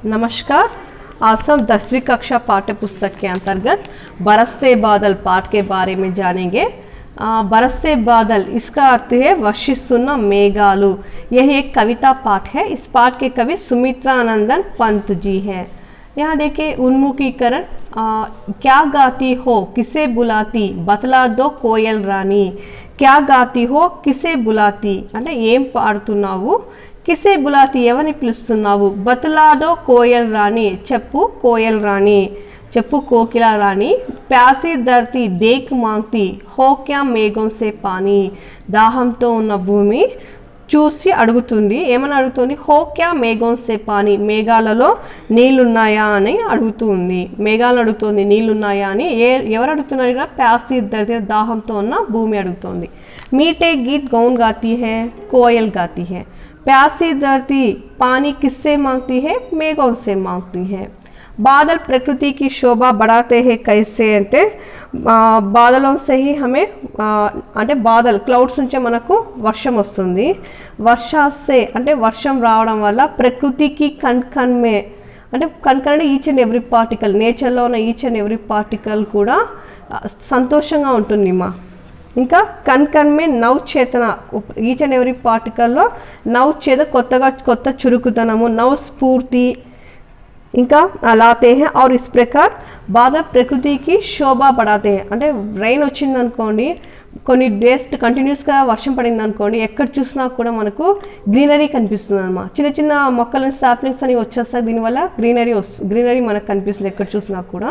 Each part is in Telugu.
नमस्कार। आज हम 10वीं कक्षा पाठ्य पुस्तक के अंतर्गत बरसते बादल पाठ के बारे में जानेंगे। बरसते बादल इसका अर्थ है वर्षिस्तुन्न मेघालु। यह एक कविता पाठ है। इस पाठ के कवि सुमित्रानंदन पंत जी है। यहाँ देखिए उन्मुखीकरण। क्या गाती हो किसे बुलाती बतला दो कोयल रानी। क्या गाती हो किसे बुलाती అంటే ఏం పాడుతున్నావు, కిసే బులాతి ఎవరిని పిలుస్తున్నావు, బతలాడో కోయల్ రాణి చెప్పు కోయల్ రాణి, చెప్పు కోకిల రాణి, ప్యాసి ధర్తి దేక్ మాంగ్తి హో క్యా మేఘం సే పానీ, దాహంతో ఉన్న భూమి చూసి అడుగుతుంది, ఏమని అడుగుతుంది, హో క్యా మేఘం సే పానీ, మేఘాలలో నీళ్ళున్నాయా అని అడుగుతుంది, మేఘాలు అడుగుతుంది నీళ్ళున్నాయా అని. ఎవరు అడుగుతున్నారు ఇక్కడ, ప్యాసి ధర్తి దాహంతో ఉన్న భూమి అడుగుతుంది. मीठे गीत कौन गाती है, कोयल गाती है. प्यासी धरती पानी किससे मांगती है, मेघों से मांगती है. बादल प्रकृति की शोभा बढ़ाते हैं कैसे అంటే బాదలం से ही हमें అంటే బాదల్ క్లౌడ్స్ నుంచి మనకు వర్షం వస్తుంది. వర్షాసే అంటే వర్షం రావడం వల్ల ప్రకృతికి కణ్ కణ్ మే అంటే కణ్ కణ్ ఈచ్ అండ్ ఎవ్రీ పార్టికల్, నేచర్లో ఉన్న ఈచ్ అండ్ ఎవ్రీ పార్టికల్ కూడా సంతోషంగా ఉంటుంది మా. ఇంకా కణ్ కణ్ మే నవ్ చేతన, ఈచ్ అండ్ ఎవరీ పార్టికల్లో నవ్ చేత కొత్త చురుకుతనము, నవ్ స్ఫూర్తి ఇంకా లాతే హే. और इस प्रकार బాగా ప్రకృతికి శోభా పడాతే హే. అంటే రైన్ వచ్చింది అనుకోండి, కొన్ని డేస్ కంటిన్యూస్గా వర్షం పడింది అనుకోండి, ఎక్కడ చూసినా కూడా మనకు గ్రీనరీ కనిపిస్తుంది అన్నమాట. చిన్న చిన్న మొక్కలు సాప్లింగ్స్ అని వచ్చేస్తాయి, దీనివల్ల గ్రీనరీ మనకు కనిపిస్తుంది ఎక్కడ చూసినా కూడా.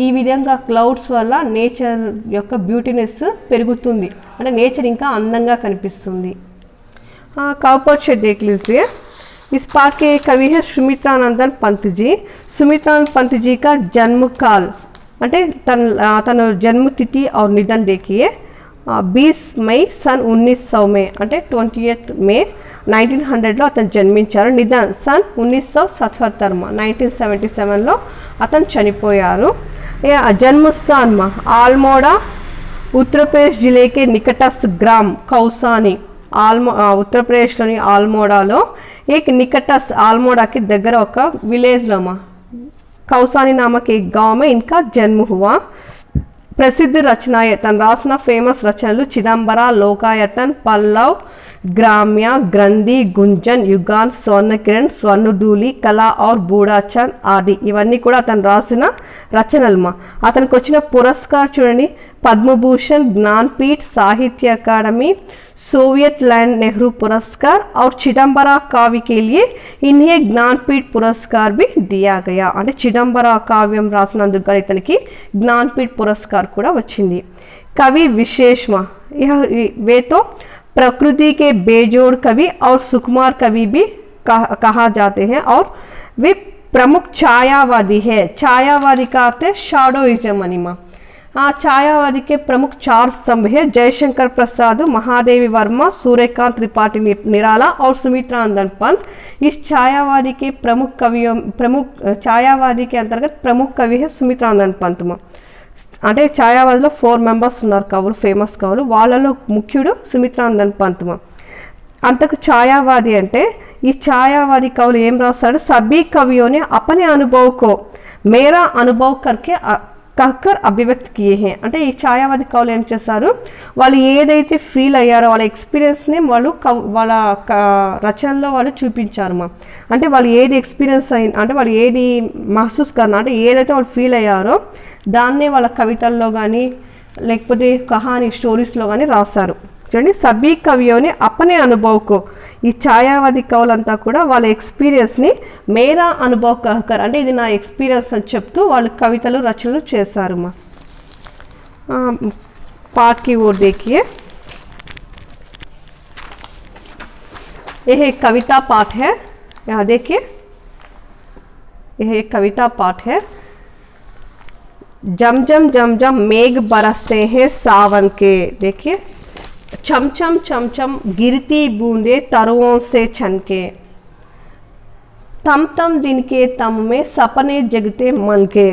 ఈ విధంగా క్లౌడ్స్ వల్ల నేచర్ యొక్క బ్యూటీనెస్ పెరుగుతుంది, అంటే నేచర్ ఇంకా అందంగా కనిపిస్తుంది. కాకపోతే देख लीजिए इस पाठ के कवि है सुमित्रानंदन पंत जी. सुमित्रानंदन पंत जी का जन्म काल అంటే తన జన్మతిథి और निधन देखिए 20 मई सन 1900 में అంటే 28 మే 1900లో అతను జన్మించారు. నిధన్ सन 1977 1977లో అతను చనిపోయారు. जन्मस्थान में आलमोड़ा उत्तर प्रदेश जिले के निकटस्थ ग्राम कौसानी, उत्तर प्रदेशलोनी आलमोड़ालो एक निकटस्थ आलमोड़ा के దగ్గర ఒక విలేజ్లో మా कौसानी नामक एक गांव में इनका जन्म हुआ. प्रसिद्ध रचनाएं तन रासना फेमस रचनలు चिदंबर, लोकायतन, पल्लव, ग्राम्य, ग्रंथि, गुंजन, युगान, स्वर्णकिरण, स्वर्णधूलि, कला और बूढ़ाचंद आदि ఇవన్నీ కూడా అతను రాసిన రచనలు మా. అతనికి వచ్చిన పురస్కార్ చూడండి, पद्मभूषण, ज्ञानपीठ, साहित्य अकादमी, सोवियत लैंड नेहरू पुरस्कार और चिदंबरा काव्य के लिए इन्हें ज्ञानपीठ पुरस्कार भी दिया गया. అంటే చిదంబర కావ్యం రాసినందుకు ఇతనికి జ్ఞానపీఠ పురస్కార్ కూడా వచ్చింది. कवि विशेषमा यह वे तो प्रकृति के बेजोड़ कवि और सुकुमार कवि भी कहा जाते हैं और वे प्रमुख छायावादी है. छायावादी का अर्थ है शैडोइज्म अनिमा. छायावादी के प्रमुख 4 स्तंभ है, जयशंकर प्रसाद, महादेवी वर्मा, सूर्यकांत त्रिपाठी निराला और सुमित्रानंदन पंत. इस छायावादी के प्रमुख छायावादी के अंतर्गत प्रमुख कवि है सुमित्रानंदन पंत. అంటే ఛాయావాదిలో 4 మెంబర్స్ ఉన్నారు కవులు, ఫేమస్ కవులు, వాళ్ళలో ముఖ్యుడు సుమిత్రానందన్ పంత్. అంతకు ఛాయావాది అంటే ఈ ఛాయావాది కవులు ఏం రాస్తాడు, సభీ కవియోనే అపనే అనుభవ్ కో మేరా అనుభవ్ కర్కే कहकर अभिव्यक्त किए हैं. అంటే ఈ ఛాయావాది కవులు ఏం చేస్తారు, వాళ్ళు ఏదైతే ఫీల్ అయ్యారో వాళ్ళ ఎక్స్పీరియన్స్ని వాళ్ళు వాళ్ళ రచనలో వాళ్ళు చూపించారు మా. అంటే వాళ్ళు ఏది ఎక్స్పీరియన్స్ అంటే వాళ్ళు ఏది మహసూస్ కన్నా అంటే ఏదైతే వాళ్ళు ఫీల్ అయ్యారో దాన్నే వాళ్ళ కవితల్లో కానీ లేకపోతే కహానీ స్టోరీస్లో కానీ రాశారు. చూడండి, సభీ కవియోని అపనే అనుభవ్కో, ఈ ఛాయావాది కవులంతా కూడా వాళ్ళ ఎక్స్పీరియన్స్ని మేరా అనుభవ్ కహకర్ అంటే ఇది నా ఎక్స్పీరియన్స్ అని చెప్తూ వాళ్ళు కవితలు రచనలు చేశారు మా. पाठ की ओर देखिए, यह एक कविता पाठ है. यहाँ देखिए यह एक कविता पाठ है. जम जम जम जम मेघ बरसते हैं सावन के. देखिए, चमचम चमचम गिरती बूंदे तरुओं से छनके, तम तम दिन के तम में सपने जगते मन के.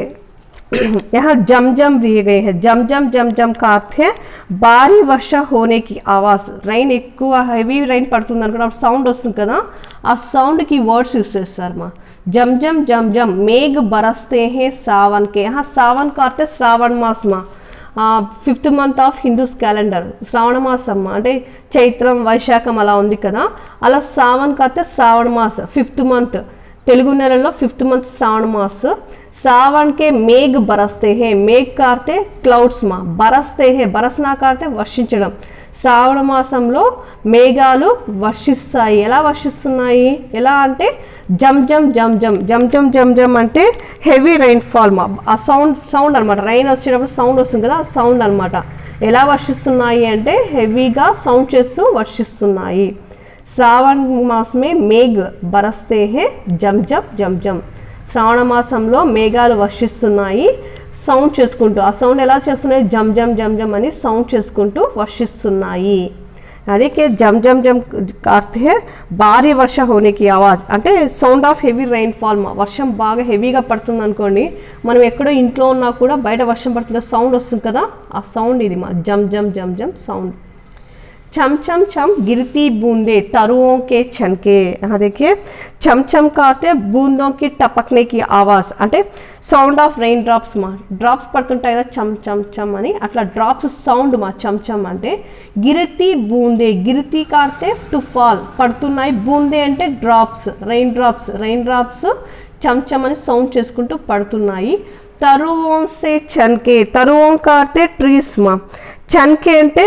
यहाँ जम जम दिए गए हैं. जम जम जम जम का अर्थ है భారీ వర్ష होने की आवाज़. రైన్ ఎక్కువ హెవీ రైన్ పడుతుంది అనుకున్న సౌండ్ వస్తుంది కదా, ఆ సౌండ్కి వర్డ్స్ యూస్ చేస్తారు మా. जम जम जम जम मेघ बरसते हैं सावन के। यहाँ सावन का अर्थ श्रावण मास मा 5th month of Hindus calendar శ్రావణ మాసం అంటే చైత్రం వైశాఖం అలా ఉంది కదా, అలా సావన్ కాతే శ్రావణ మాస్ 5th month తెలుగు నెలలో 5th month శ్రావణ మాస్। सावन के मेघ बरसते हैं, मेघ का अर्थ क्लौड्स मा, बरसते हैं बरसना का अर्थ వర్షించడం। శ్రావణ మాసంలో మేఘాలు వర్షిస్తాయి। ఎలా వర్షిస్తున్నాయి, ఎలా అంటే జమ్ జమ్ జమ్ జమ్ జమ్ జమ్ జమ్ జమ్ అంటే హెవీ రైన్ ఫాల్ మా, ఆ సౌండ్ అనమాట, రైన్ వచ్చేటప్పుడు సౌండ్ వస్తుంది కదా, ఆ సౌండ్ అనమాట। ఎలా వర్షిస్తున్నాయి అంటే హెవీగా సౌండ్ చేస్తూ వర్షిస్తున్నాయి। శ్రావణ మాసమే మేఘ బరస్తే హే జమ్ జమ్ జమ్ జమ్, శ్రావణ మాసంలో మేఘాలు వర్షిస్తున్నాయి సౌండ్ చేసుకుంటూ। ఆ సౌండ్ ఎలా చేస్తున్నాయి, జమ్ జమ్ జమ్ జమ్ అని సౌండ్ చేసుకుంటూ వర్షిస్తున్నాయి। అదే జమ్ జమ్ జమ్ अर्थ है భారీ వర్ష होने की आवाज, అంటే sound of heavy rain fall మా, వర్షం బాగా హెవీగా పడుతుంది అనుకోండి, మనం ఎక్కడో ఇంట్లో ఉన్నా కూడా బయట వర్షం పడుతుందో సౌండ్ వస్తుంది కదా, ఆ సౌండ్ ఇది మా జమ్ జమ్ జమ్ జమ్ సౌండ్। चम चम चम गिरती बूंदे तरुओं के छनके। हाँ देखिए चम चम का अर्थ है बूंदों की टपकने की आवाज़, అంటే సౌండ్ ఆఫ్ రెయిన్ డ్రాప్స్ మా, డ్రాప్స్ పడుతుంటాయి కదా చమ్ చమ్ చమ్ అని, అట్లా డ్రాప్స్ సౌండ్ మా చమ్ చమ్ అంటే। గిరితి బూందే, గిరితి का अर्थ है టు ఫాల్, పడుతున్నాయి, బూందే అంటే drops, rain drops cham cham అని సౌండ్ చేసుకుంటూ పడుతున్నాయి। తరువోं से छनके, తరువోं का अर्थ है ట్రీస్ మా, छनके అంటే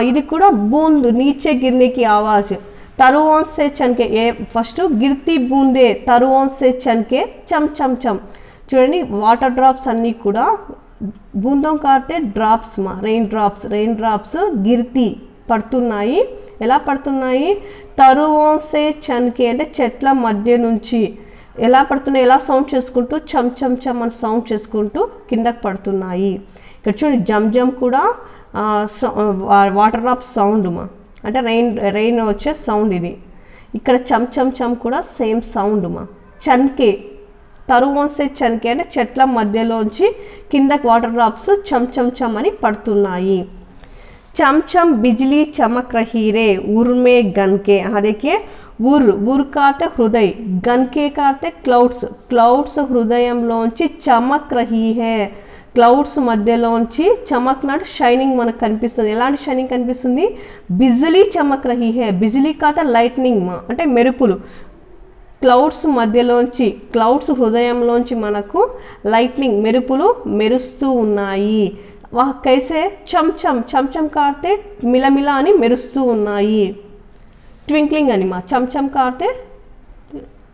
ఇది కూడా బూంద్ నీచే గిర్నే కి ఆవాజ్। తరువోं से छनके ఏ ఫస్ట్ గిర్తి బూందే తరువోं से छनके చమ్ చమ్ చమ్, చూడండి వాటర్ డ్రాప్స్ అన్నీ కూడా బూందోं का अर्थ है డ్రాప్స్ మా, రెయిన్ డ్రాప్స్ గిర్తి పడుతున్నాయి, ఎలా పడుతున్నాయి, తరువోं से छनके అంటే చెట్ల మధ్య నుంచి ఎలా పడుతున్నాయి, ఎలా సౌండ్ చేసుకుంటూ చమ్ చమ్ చమ్ అని సౌండ్ చేసుకుంటూ కిందకి పడుతున్నాయి। ఇక్కడ చూడండి జమ్ జమ్ కూడా వాటర్ డ్రాప్ సౌండ్ మా, అంటే రెయిన్ వచ్చే సౌండ్ ఇది। ఇక్కడ చమ్ చమ్ చమ్ కూడా సేమ్ సౌండ్ మా। చన్కే తరువోं से छनके అంటే చెట్ల మధ్యలోంచి కిందకి వాటర్ డ్రాప్స్ చమ్ చమ్ చమ్ అని పడుతున్నాయి। चम चम बिजली चमक रही रे उर में गन के। हाँ देखिए उर का अर्थ हृदय, गन के का अर्थ क्लाउड्स హృదయంలోంచి చమక్ రహీ హే, క్లౌడ్స్ మధ్యలోంచి చమక్ నాట్ షైనింగ్ మనకు కనిపిస్తుంది। ఎలాంటి షైనింగ్ కనిపిస్తుంది, బిజిలీ చమక్ రహీ హే, బిజిలీ కా अर्थ లైట్నింగ్ మా అంటే మెరుపులు, క్లౌడ్స్ మధ్యలోంచి క్లౌడ్స్ హృదయంలోంచి మనకు లైట్నింగ్ మెరుపులు మెరుస్తూ ఉన్నాయి। वह कैसे चम चम चम चम का अर्थ मिलमिला అని మెరుస్తూ ఉన్నాయి, ట్వింక్లింగ్ అని మా, చమ్ చమ్ का अर्थ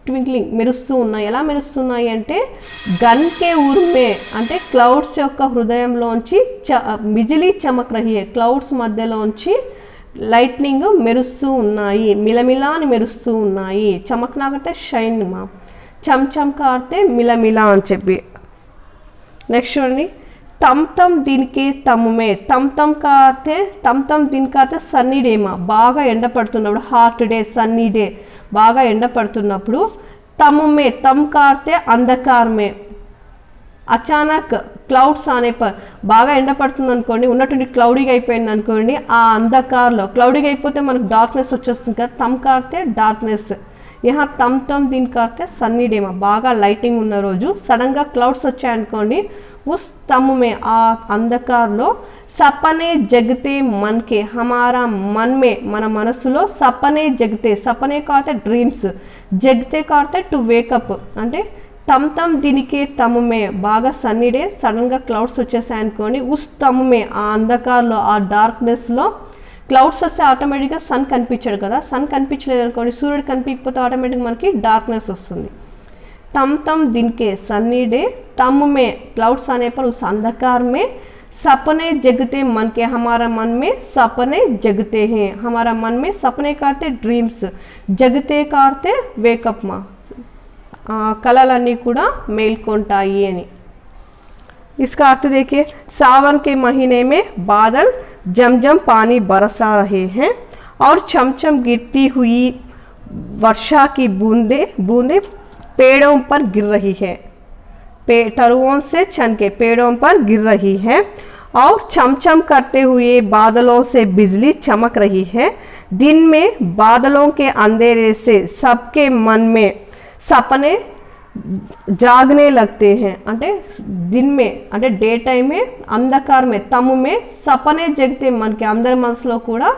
ట్వింక్లింగ్ మెరుస్తూ ఉన్నాయి। ఎలా మెరుస్తున్నాయి అంటే గన్ కే ఉర్మే అంటే క్లౌడ్స్ యొక్క హృదయంలోంచి బిజిలీ చమక్ రహీ హై, క్లౌడ్స్ మధ్యలోంచి లైట్నింగ్ మెరుస్తూ ఉన్నాయి, మిలమిలా అని మెరుస్తూ ఉన్నాయి। చమక్నా అంటే షైన్ మా, చమ్ చమ్ का अर्थ మిలమిలా అని చెప్పి। నెక్స్ట్ చూడండి तम तम दिन के तम में, तम तम का अर्थ है तम तम दिन का अर्थ సన్నీ డే మా, బాగా ఎండ పడుతున్నప్పుడు హాట్ డే సన్నీ డే, బాగా ఎండ పడుతున్నప్పుడు तम में तम का अर्थ है अंधकार में, అచానక్ క్లౌడ్స్ ఆనే పర్ బాగా ఎండ పడుతుంది అనుకోండి, ఉన్నటువంటి క్లౌడీగా అయిపోయింది అనుకోండి, ఆ అంధకార్లో క్లౌడీగా అయిపోతే మనకు డార్క్నెస్ వచ్చేస్తుంది కదా, తమ్ का अर्थ है డార్క్నెస్। यहाँ तम तम दिन का अर्थ है సన్నీ డే మా, బాగా లైటింగ్ ఉన్న రోజు సడన్గా క్లౌడ్స్ వచ్చాయనుకోండి, ఉస్ తమ్ మే ఆ అంధకార్లో సపనే జగతే మన్ కే, హమారా మన్ మే మన మనసులో సపనే జగతే, సపనే కా अर्थ డ్రీమ్స్, జగతే కా अर्थ టు వేకప్ అంటే తమ్ తమ్ దీనికే తమ్ మే బాగా సన్నీ డే సడన్గా క్లౌడ్స్ వచ్చేసాయనుకోండి, ఉస్ తమ్ మే ఆ అంధకార్లో ఆ డార్క్నెస్లో క్లౌడ్స్ వస్తే ఆటోమేటిక్గా సన్ కనిపించాడు కదా, సన్ కనిపించలేదు అనుకోండి, సూర్యుడు కనిపించకపోతే ఆటోమేటిక్గా మనకి డార్క్నెస్ వస్తుంది। तम तम दिन के सन्नी डे तम में क्लाउड्स आने पर उस अंधकार में सपने जगते मन के, हमारा मन में सपने जगते हैं, हमारा मन में सपने का अर्थ ड्रीम्स, जगते का अर्थ वेकअप మా, కలలన్నీ కూడా మేల్కొంటాయి అని। इसका अर्थ देखिए सावन के महीने में बादल जम जम पानी बरसा रहे हैं और चम चम गिरती हुई वर्षा की बूंदे पेड़ों पर गिर रही है, तरुओं से छनके पेड़ों पर गिर रही है और चमचम करते हुए बादलों से बिजली चमक रही है। दिन में बादलों के अंधेरे से सबके मन में सपने जागने लगते हैं అంటే दिन में అంటే డే టైం में अंधकार में తము में सपने जगते మనకి అందరి మనసులో కూడా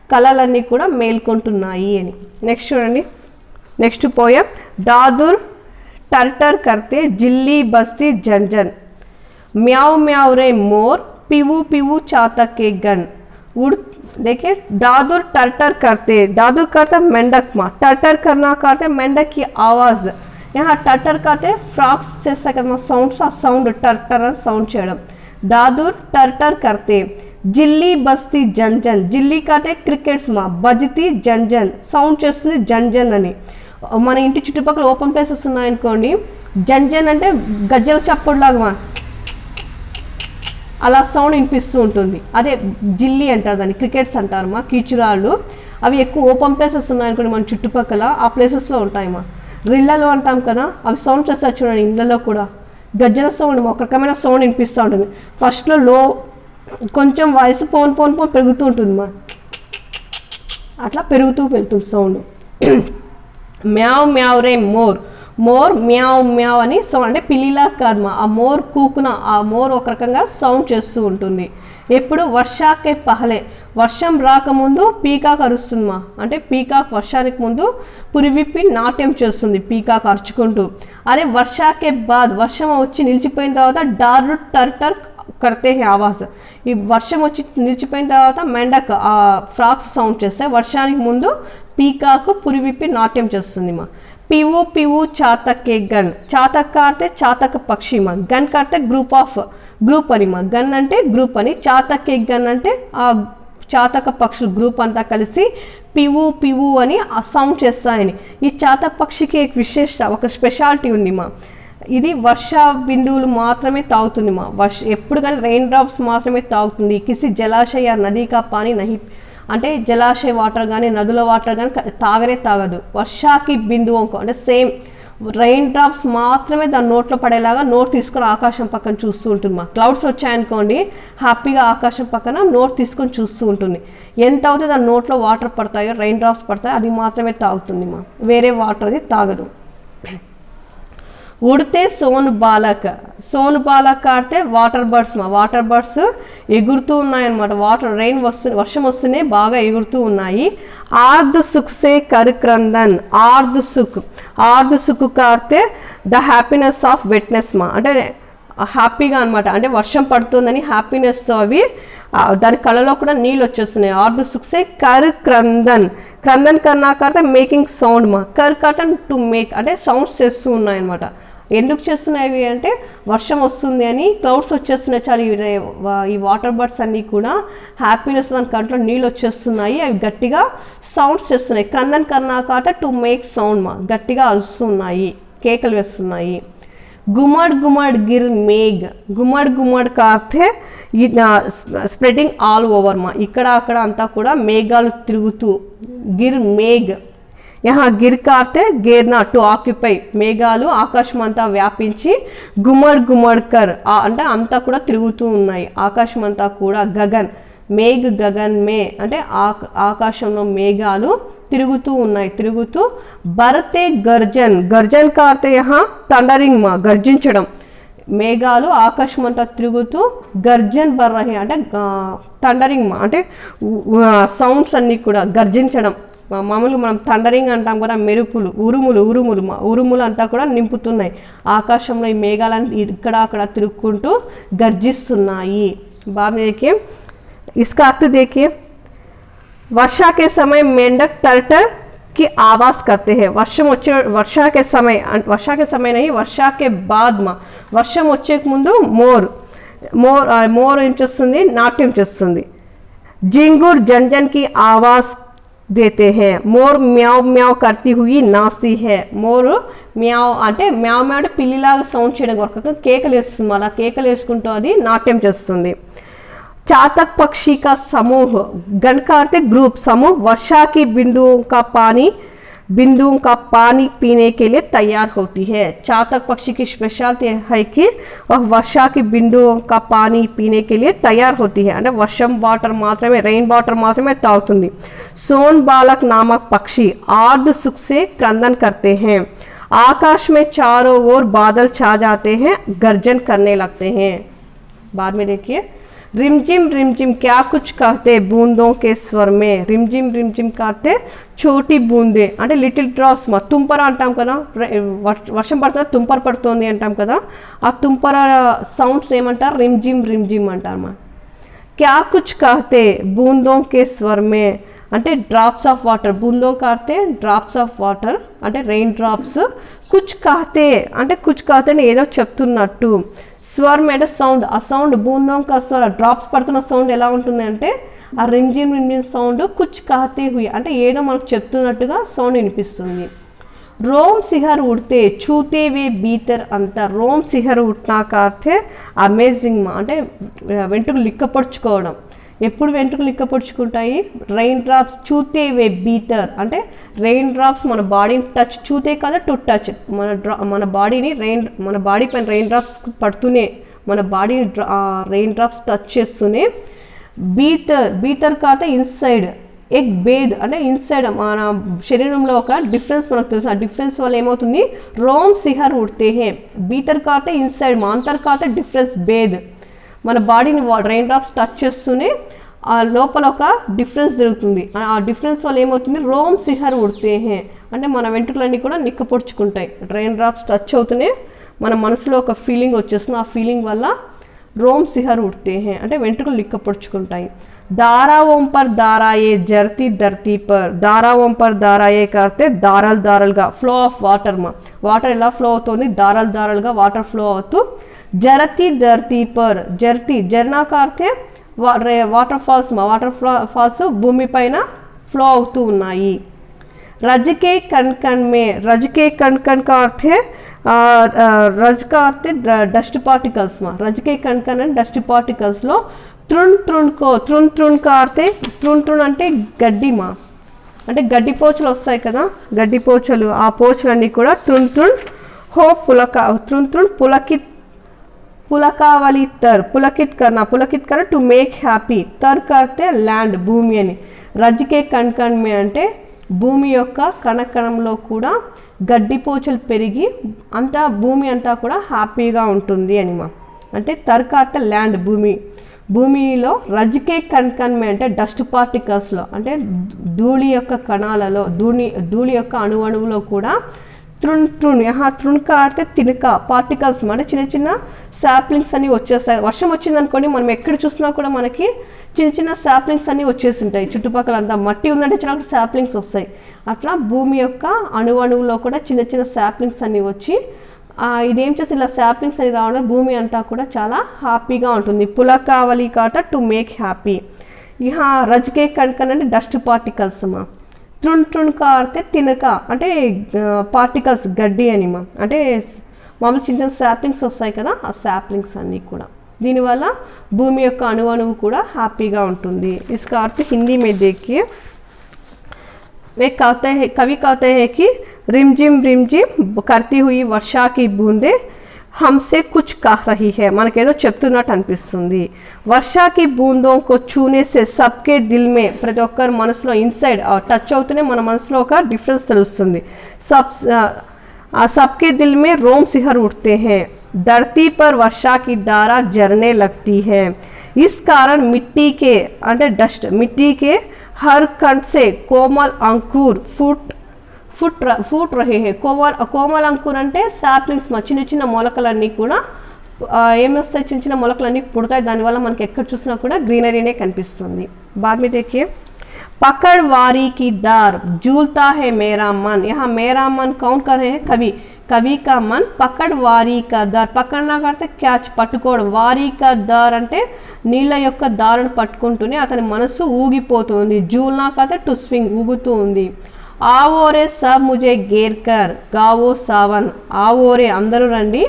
కలలన్నీ కూడా మేల్కొంటున్నాయి అని. నెక్స్ట్ చూడండి, నెక్స్ట్ పోయం. दादुर टर्टर करते जिल्ली बस्ती झंझन म्याऊ म्याऊ रे मोर पीवू पीवू चातक के गन उड़. देखिए दादुर टर्टर करते, दादुर करते मेंढक माँ, टर्टर करना करते मेंढक की आवाज़. यहाँ टर्टर करते फ्रॉक्स से साउंड साउंड टर्टर साउंड చేయడం. दादुर टर्टर करते जिल्ली बस्ती झंझन, जिल्ली करते क्रिकेट्स माँ, बजती झंझन సౌండ్ చేస్తుంది झंझन అని. మన ఇంటి చుట్టుపక్కల ఓపెన్ ప్లేసెస్ ఉన్నాయనుకోండి, జంజన్ అంటే గజ్జల చప్పుడులాగా అలా సౌండ్ వినిపిస్తూ ఉంటుంది. అదే జిల్లి అంటారు, దాన్ని క్రికెట్స్ అంటారు మా, కీచురాళ్ళు. అవి ఎక్కువ ఓపెన్ ప్లేసెస్ ఉన్నాయనుకోండి మన చుట్టుపక్కల, ఆ ప్లేసెస్లో ఉంటాయమ్మా. రిళ్ళలో అంటాం కదా, అవి సౌండ్ చేస్తారు చూడండి, ఇళ్ళలో కూడా గజ్జల సౌండ్ ఒక రకమైన సౌండ్ వినిపిస్తూ ఉంటుంది. ఫస్ట్లో లో కొంచెం వాయిస్ పోన్ పోన్ పోన్ పెరుగుతూ ఉంటుంది మా, అట్లా పెరుగుతూ వెళ్తుంది సౌండ్. మ్యావ్ మ్యావ్ రే మోర్, మోర్ మ్యావ్ మ్యావ్ అని సౌండ్, అంటే పిల్లిలా కాదు మా, ఆ మోర్ కూకున, ఆ మోర్ ఒక రకంగా సౌండ్ చేస్తూ ఉంటుంది. ఎప్పుడు వర్షాకే పహలే, వర్షం రాకముందు పీకాక్ అరుస్తుంది మా, అంటే పీకాక్ వర్షానికి ముందు పురివిప్పి నాట్యం చేస్తుంది పీకాక్ అరుచుకుంటూ. అదే వర్షాకే బాద్, వర్షం వచ్చి నిలిచిపోయిన తర్వాత డారు టర్టర్ కడితే ఆవాజ్, ఈ వర్షం వచ్చి నిలిచిపోయిన తర్వాత మెండక్ ఆ ఫ్రాక్స్ సౌండ్ చేస్తే వర్షానికి ముందు పీకాకు పురివిప్పి నాట్యం చేస్తుంది మా. పివు పివు చాతక్ కే గన్, చాతక్ కాడితే చాతక్ పక్షి మా, గన్ కాడితే గ్రూప్ అని మా, గన్ అంటే గ్రూప్ అని, చాతక్ కే గన్ అంటే ఆ చాతక పక్షులు గ్రూప్ అంతా కలిసి పివు పివు అని ఆ సౌండ్ చేస్తాయని. ఈ చాతక పక్షికి ఒక స్పెషాలిటీ ఉంది మా, ఇది వర్ష బిందువులు మాత్రమే తాగుతుంది మా, ఎప్పుడు కానీ రెయిన్ డ్రాప్స్ మాత్రమే తాగుతుంది. కిసి జలాశయ నదీ కా పానీ నహి, అంటే జలాశయ వాటర్ కానీ నదుల వాటర్ కానీ తాగదు. వర్షాకి బిందువు అంటే సేమ్ రెయిన్ డ్రాప్స్ మాత్రమే దాని నోట్లో పడేలాగా నోట్ తీసుకొని ఆకాశం పక్కన చూస్తూ ఉంటుంది మా. క్లౌడ్స్ వచ్చాయనుకోండి, హ్యాపీగా ఆకాశం పక్కన నోట్ తీసుకొని చూస్తూ ఉంటుంది. ఎంత అవుతుంది దాని నోట్లో వాటర్ పడతాయో, రెయిన్ డ్రాప్స్ పడతాయో అది మాత్రమే తాగుతుంది మా, వేరే వాటర్ అది తాగదు. ఉడితే సోను బాలక్, సోను బాలక్ ఆడితే వాటర్ బర్డ్స్ మా, వాటర్ బర్డ్స్ ఎగురుతూ ఉన్నాయన్నమాట. వర్షం వస్తూనే బాగా ఎగురుతూ ఉన్నాయి. ఆర్ద్ సుఖ్ సే కర్ క్రందన్, ఆర్ద్ సుఖ్ కాడితే ద హ్యాపీనెస్ ఆఫ్ వెట్నెస్ మా, అంటే హ్యాపీగా అనమాట, అంటే వర్షం పడుతుందని హ్యాపీనెస్తో అవి దాని కళ్ళలో కూడా నీళ్ళు వచ్చేస్తున్నాయి. ఆర్ద్ సుఖ్ సే కర్ క్రందన్, క్రందన్ కన్నా కాడితే మేకింగ్ సౌండ్ మా, కర్ కాటన్ టు మేక్ అంటే సౌండ్స్ చేస్తూ ఉన్నాయన్నమాట. ఎందుకు చేస్తున్నాయి అంటే వర్షం వస్తుంది అని, క్లౌడ్స్ వచ్చేస్తున్నాయి చాలు, ఈ వాటర్ బర్డ్స్ అన్నీ కూడా హ్యాపీనెస్ దాని కంట్లో నీళ్ళు వచ్చేస్తున్నాయి, అవి గట్టిగా సౌండ్స్ చేస్తున్నాయి. క్రందన్ కర్ణాకాట టు మేక్ సౌండ్ మా, గట్టిగా అరుస్తున్నాయి, కేకలు వేస్తున్నాయి. గుమ్మడ్ గుమ్మడ్ గిర్ మేఘ్, గుమ్మడ్ గుమ్మడ్ కాస్తే స్ప్రెడింగ్ ఆల్ ఓవర్ మా, ఇక్కడ అక్కడ అంతా కూడా మేఘాలు తిరుగుతూ, గిర్ మేఘ్ यहाँ गिर काटे गेरना టు ఆక్యుపై, మేఘాలు ఆకాశం అంతా వ్యాపించి, గుమ్మడ్ గుమ్మడ్ కర్ అంటే అంతా కూడా తిరుగుతూ ఉన్నాయి ఆకాశం అంతా కూడా. గగన్ మేఘ్ గగన్ మే అంటే ఆకాశంలో మేఘాలు తిరుగుతూ ఉన్నాయి, తిరుగుతూ. బరతే గర్జన్, గర్జన్ కాడితే యహా థండరింగ్ మా, గర్జించడం. మేఘాలు ఆకాశం అంతా తిరుగుతూ గర్జన్ బర్ రహే అంటే థండరింగ్ మా, అంటే సౌండ్స్ అన్నీ కూడా గర్జించడం. మామూలుగా మనం థండరింగ్ అంటాం కదా, మెరుపులు, ఉరుములు అంతా కూడా నింపుతున్నాయి ఆకాశంలో. ఈ మేఘాలను ఇక్కడ అక్కడ తిరుక్కుంటూ గర్జిస్తున్నాయి. బాగా देखिए इसका अर्थ देखिए, वर्षा के समय मेंढक टर्टर की आवाज़ करते हैं. वर्षा के समय नहीं, वर्षा के बाद మా, వర్షం వచ్చే ముందు మోర్ ఏం చేస్తుంది, నాట్యం చేస్తుంది. జింగుర్ జంజన్ की आवाज़ देते हैं. मोर म्याव म्याव करती हुई नाचती है. మోర్ మ్యావ్ అంటే మ్యావ్ మ్యావ్ అంటే పిల్లిలాగా సౌండ్ చేయడం కొరకు కేకలు వేస్తుంది, అలా కేకలు వేసుకుంటూ అది నాట్యం చేస్తుంది. चातक पक्षी का समूह, गण का अर्थ ग्रुप, समूह वर्षा की बिंदुओं का पानी पीने के लिए तैयार होती है. चातक पक्षी की स्पेशलिटी है कि वह वर्षा की बिंदुओं का पानी पीने के लिए तैयार होती है, అంటే వర్షం వాటర్ మాత్రమే, రెయిన్ వాటర్ మాత్రమే తాగుతుంది. सोन बालक नामक पक्षी आर्द सुख से क्रंदन करते हैं. आकाश में चारों ओर बादल छा जाते हैं, गर्जन करने लगते हैं। बाद में देखिए रिमझिम क्या कुछ कहते बूंदों के स्वर में। रिमझिम कहते छोटी बूंदे అంటే లిటిల్ డ్రాప్స్ మా తుంపర అంటాం కదా, వర్షం పడుతుంది తుంపర పడుతుంది అంటాం కదా, ఆ తుంపర సౌండ్స్ ఏమంటారు रिमझिम అంటారు మా। क्या कुछ कहते बूंदों के स्वर में అంటే డ్రాప్స్ ఆఫ్ వాటర్, బూందోं कहते డ్రాప్స్ ఆఫ్ వాటర్ అంటే రెయిన్ డ్రాప్స్, కుచ్ कहते అంటే కుచ్ कहते అని ఏదో చెప్తున్నట్టు, స్వర్ అంటే సౌండ్, ఆ సౌండ్ బూందోं का స్వర్ డ్రాప్స్ పడుతున్న సౌండ్ ఎలా ఉంటుంది అంటే ఆ रिमझिम సౌండ్ కుచ్ कहते हुए అంటే ఏదో మనకు చెప్తున్నట్టుగా సౌండ్ వినిపిస్తుంది। रोम सिहर उड़ते छूते वे भीतर अंत। रोम सिहर उठना का अर्थ है अमेजिंग అంటే వెంట్రుకలు లిక్కపొడుచుకోవడం। ఎప్పుడు వెంట్రుకలు లిక్కపొడుచుకుంటాయి? రెయిన్ డ్రాప్స్ చూతే వే భీతర్ అంటే రెయిన్ డ్రాప్స్ మన బాడీని టచ్, చూతే కదా టు టచ్, మన బాడీని మన బాడీ పైన రెయిన్ డ్రాప్స్ పడుతూనే మన బాడీని రెయిన్ డ్రాప్స్ టచ్ చేస్తూనే భీతర్ కాతే ఇన్సైడ్ ఎగ్ బేద్ అంటే ఇన్సైడ్ మన శరీరంలో ఒక డిఫరెన్స్ మనకు తెలుసు, ఆ డిఫరెన్స్ వల్ల ఏమవుతుంది రోమ్ సిహర్ ఉడితే హే, భీతర్ కాతే ఇన్సైడ్ మా అంతర్ కాతే డిఫరెన్స్ బేద్, మన బాడీని రెయిన్ డ్రాప్స్ టచ్ చేస్తూనే ఆ లోపల ఒక డిఫరెన్స్ జరుగుతుంది, ఆ డిఫరెన్స్ వల్ల ఏమవుతుంది రోమ్ సిహర్ ఉడితే హే అంటే మన వెంట్రుకలన్నీ కూడా నిక్కపొడుచుకుంటాయి, రెయిన్ డ్రాప్స్ టచ్ అవుతూనే మన మనసులో ఒక ఫీలింగ్ వచ్చేస్తుంది, ఆ ఫీలింగ్ వల్ల రోమ్ సిహర్ ఉడితే హే అంటే వెంట్రుకలు నిక్కపొడుచుకుంటాయి। दाराओं पर दाराए जरती धरती पर। दाराओं पर दाराए करते दाराल दारालगा फ्लो ऑफ वाटर मा वाटर ఎలా ఫ్లో అవుతుంది దారాల్ దారాల్గా వాటర్ ఫ్లో అవుతూ జరతి ధరती पर జరతి జర్నా కార్తే వాటర్ ఫాల్స్ మా వాటర్ ఫాల్స్ భూమి పైన ఫ్లో అవుతూ ఉన్నాయి। रज के कण कण में, रज के कण कण का अर्थ है रज का अर्थ डस्ट पार्टिकल्स मा, रज के कण कण डस्ट पार्टिकल्स लो తృణ్ తృణ్కో తృణ్ కాడితే తృణ్ అంటే గడ్డి మా అంటే గడ్డి పోచలు వస్తాయి కదా, గడ్డి పోచలు, ఆ పోచలన్నీ కూడా తృణ్ హో తృణ్ పులకావలి తర్ పులకిత్ కర్నా టు మేక్ హ్యాపీ, తర్ కడితే ల్యాండ్ భూమి అని, రజ్కే కణ్ మే అంటే భూమి యొక్క కణకణంలో కూడా గడ్డిపోచలు పెరిగి అంతా భూమి అంతా కూడా హ్యాపీగా ఉంటుంది అని మా, అంటే తర్ కడితే ల్యాండ్ భూమి, భూమిలో రజ్కే కణ్ మే అంటే డస్ట్ పార్టికల్స్లో అంటే ధూళి యొక్క కణాలలో ధూళి యొక్క అణువులో కూడా తృణ్ కాడితే తినక పార్టికల్స్ అంటే చిన్న చిన్న శాప్లింగ్స్ అన్ని వచ్చేస్తాయి। వర్షం వచ్చిందనుకోండి మనం ఎక్కడ చూసినా కూడా మనకి చిన్న చిన్న శాప్లింగ్స్ అన్ని వచ్చేసి ఉంటాయి, చుట్టుపక్కల అంతా మట్టి ఉందంటే చాలా శాప్లింగ్స్ వస్తాయి, అట్లా భూమి యొక్క అణువులో కూడా చిన్న చిన్న శాప్లింగ్స్ అన్ని వచ్చి ఇదేం చేసి ఇలా శాప్లింగ్స్ అని రావడం భూమి అంతా కూడా చాలా హ్యాపీగా ఉంటుంది। పులకావలి కాట టు మేక్ హ్యాపీ, ఇహ రజ్కే కణ్ అంటే డస్ట్ పార్టికల్స్ మా, తృణ్ కాడితే తినక అంటే పార్టికల్స్ గడ్డి అని మా, అంటే మామూలు చిన్న చిన్న శాప్లింగ్స్ వస్తాయి కదా, ఆ శాప్లింగ్స్ అన్నీ కూడా దీనివల్ల భూమి యొక్క అణువు కూడా హ్యాపీగా ఉంటుంది। इसका अर्थ हिंदी में देखिए, वे कहते हैं कवि कहते हैं कि रिमझिम करती हुई वर्षा की बूंदे हमसे कुछ कह रही है, మనకేదో చెప్తున్నట్టు అనిపిస్తుంది। వర్షా की बूंदों को छूने से सबके दिल में ప్రతి ఒక్కరి మనసులో ఇన్సైడ్ టచ్ అవుతూనే మన మనసులో ఒక డిఫరెన్స్ తెలుస్తుంది। सबके दिल में रोम सिहर उठते हैं, धरती पर वर्षा की धारा झरने लगती है, इस कारण मिट्टी के अंडर डस्ट मिट्टी के हर कण से कोमल अंकुर फूट रहे हैं। कोमल अंकुर అంటే సాప్లింగ్స్ మా చిన్న చిన్న మొలకలన్నీ కూడా ఏమొస్తాయి, చిన్న చిన్న మొలకలన్నీ పుడతాయి, దానివల్ల మనకి ఎక్కడ చూసినా కూడా గ్రీనరీనే కనిపిస్తుంది। बाद में देखिए पकड़ वारी की दार झूलता है मेरा मन। यहाँ मेरा मन कौन कर रहे हैं कवि का मन। पकड़ वारी का दार పక్కడనా కడితే క్యాచ్ పట్టుకోవడం, వారీ కా దార్ అంటే నీళ్ళ యొక్క దారును పట్టుకుంటూనే అతని మనసు ఊగిపోతుంది, జూల్నా కడితే టు స్వింగ్ ఊగుతూ ఉంది। ఆవోరే సబ్ ముజే గేర్ కర్ గావో సావన్, ఆవోరే అందరూ రండి,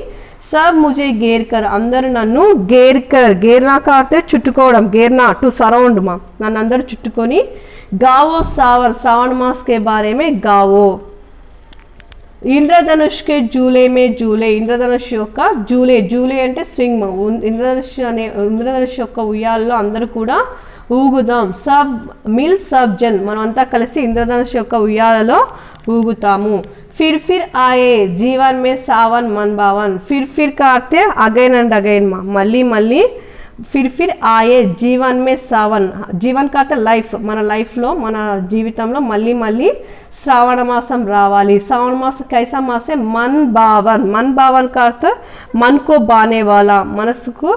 సబ్ ముజే గేర్ కర్ అందరూ నన్ను గేర్ కర్, గేర్నా కాడితే చుట్టుకోవడం, గేర్నా టు సరౌండ్ మా నన్ను అందరూ చుట్టుకొని, गावो सावन मास के बारे में गावो। इंद्रधनुष के झूले में झूले, इंद्रधनुष యొక్క झूले అంటే స్వింగ్, ఇంద్రధనుష్ యొక్క ఉయ్యాలలో అందరూ కూడా ఊగుదాం। సబ్ జన్ మనమంతా కలిసి ఇంద్రధనుష్ యొక్క ఉయ్యాలలో ఊగుతాము। फिर आए जीवन में सावन मन भावन। फिर का अर्थ है अगेन అండ్ అగైన్ మళ్ళీ మళ్ళీ फिर आए जीवन में सावन, जीवन का अर्थ లైఫ్, మన లైఫ్లో మన జీవితంలో మళ్ళీ మళ్ళీ శ్రావణ మాసం రావాలి। श्रावण मास कैसा मास है? मन भावन। मन भावन का अर्थ मन को బానే वाला, మనసుకు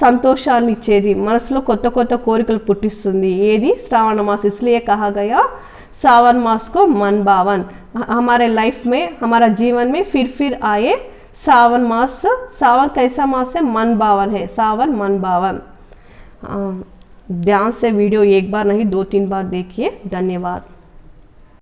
సంతోషాన్ని ఇచ్చేది, మనసులో కొత్త కొత్త కోరికలు పుట్టిస్తుంది ఏది? శ్రావణ మాस। इसलिए कहा गया सावन मास को मन भावन। हमारे लाइफ में, हमारा जीवन में फिर आए सावन मास। सावन कैसा मास है? मन भावन है, सावन मन भावन। ध्यान से वीडियो एक बार नहीं 2-3 बार देखिए। धन्यवाद।